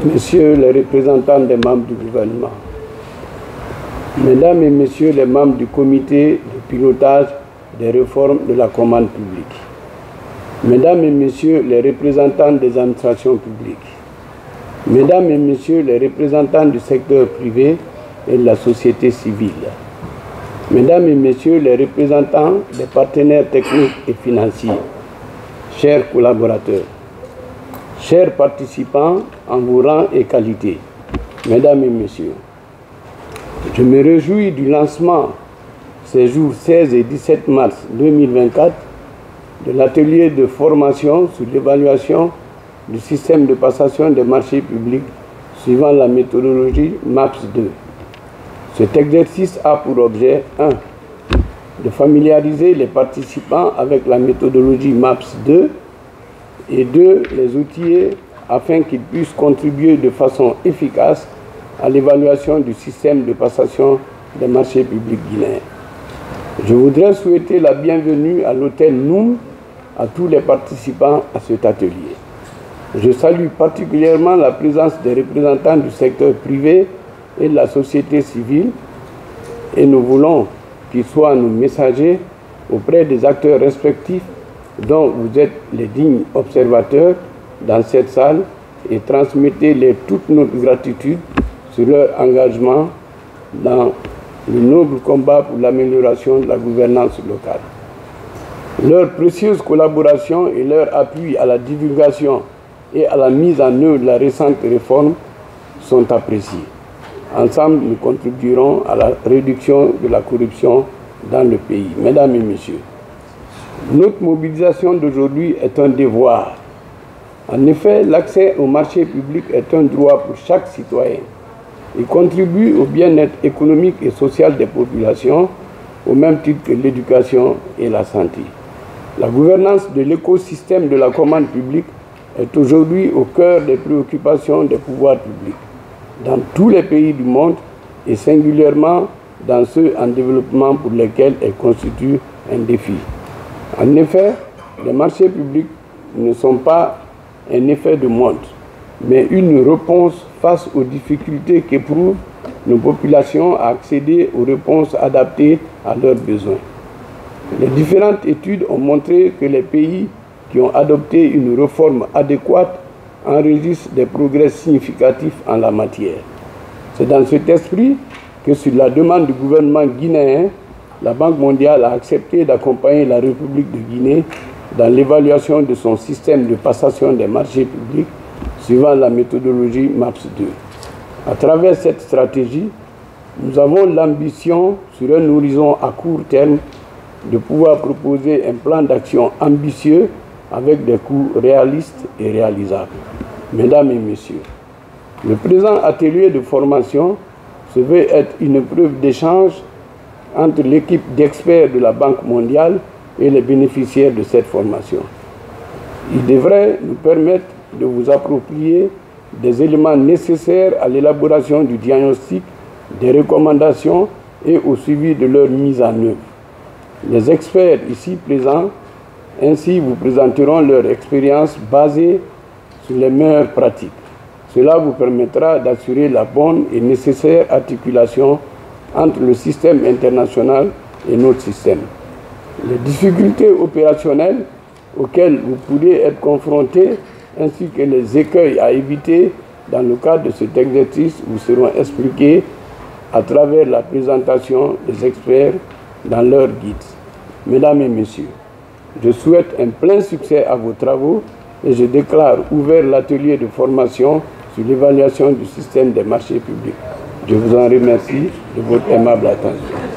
Messieurs les représentants des membres du gouvernement, Mesdames et Messieurs les membres du comité de pilotage des réformes de la commande publique, Mesdames et Messieurs les représentants des administrations publiques, Mesdames et Messieurs les représentants du secteur privé et de la société civile, Mesdames et Messieurs les représentants des partenaires techniques et financiers, chers collaborateurs, chers participants en vos rangs et qualités, Mesdames et Messieurs, je me réjouis du lancement ces jours 16 et 17 mars 2024 de l'atelier de formation sur l'évaluation du système de passation des marchés publics suivant la méthodologie MAPS 2. Cet exercice a pour objet 1. De familiariser les participants avec la méthodologie MAPS 2 et 2. Les outiller afin qu'ils puissent contribuer de façon efficace à l'évaluation du système de passation des marchés publics guinéens. Je voudrais souhaiter la bienvenue à l'hôtel Noum à tous les participants à cet atelier. Je salue particulièrement la présence des représentants du secteur privé et de la société civile et nous voulons qu'ils soient nos messagers auprès des acteurs respectifs dont vous êtes les dignes observateurs dans cette salle et transmettez-les toute notre gratitude sur leur engagement dans le noble combat pour l'amélioration de la gouvernance locale. Leur précieuse collaboration et leur appui à la divulgation et à la mise en œuvre de la récente réforme sont appréciés. Ensemble, nous contribuerons à la réduction de la corruption dans le pays. Mesdames et Messieurs, notre mobilisation d'aujourd'hui est un devoir. En effet, l'accès au marché public est un droit pour chaque citoyen. Il contribue au bien-être économique et social des populations, au même titre que l'éducation et la santé. La gouvernance de l'écosystème de la commande publique est aujourd'hui au cœur des préoccupations des pouvoirs publics, dans tous les pays du monde et singulièrement dans ceux en développement pour lesquels elle constitue un défi. En effet, les marchés publics ne sont pas un effet de mode, mais une réponse face aux difficultés qu'éprouvent nos populations à accéder aux réponses adaptées à leurs besoins. Les différentes études ont montré que les pays qui ont adopté une réforme adéquate enregistrent des progrès significatifs en la matière. C'est dans cet esprit que, sur la demande du gouvernement guinéen, la Banque mondiale a accepté d'accompagner la République de Guinée dans l'évaluation de son système de passation des marchés publics suivant la méthodologie MAPS 2. À travers cette stratégie, nous avons l'ambition, sur un horizon à court terme, de pouvoir proposer un plan d'action ambitieux avec des coûts réalistes et réalisables. Mesdames et Messieurs, le présent atelier de formation se veut être une preuve d'échange entre l'équipe d'experts de la Banque mondiale et les bénéficiaires de cette formation. Il devrait nous permettre de vous approprier des éléments nécessaires à l'élaboration du diagnostic, des recommandations et au suivi de leur mise en œuvre. Les experts ici présents ainsi vous présenteront leur expérience basée sur les meilleures pratiques. Cela vous permettra d'assurer la bonne et nécessaire articulation entre le système international et notre système. Les difficultés opérationnelles auxquelles vous pourrez être confrontés ainsi que les écueils à éviter dans le cadre de cet exercice vous seront expliqués à travers la présentation des experts dans leur guide. Mesdames et Messieurs, je souhaite un plein succès à vos travaux et je déclare ouvert l'atelier de formation sur l'évaluation du système des marchés publics. Je vous en remercie de votre aimable attention.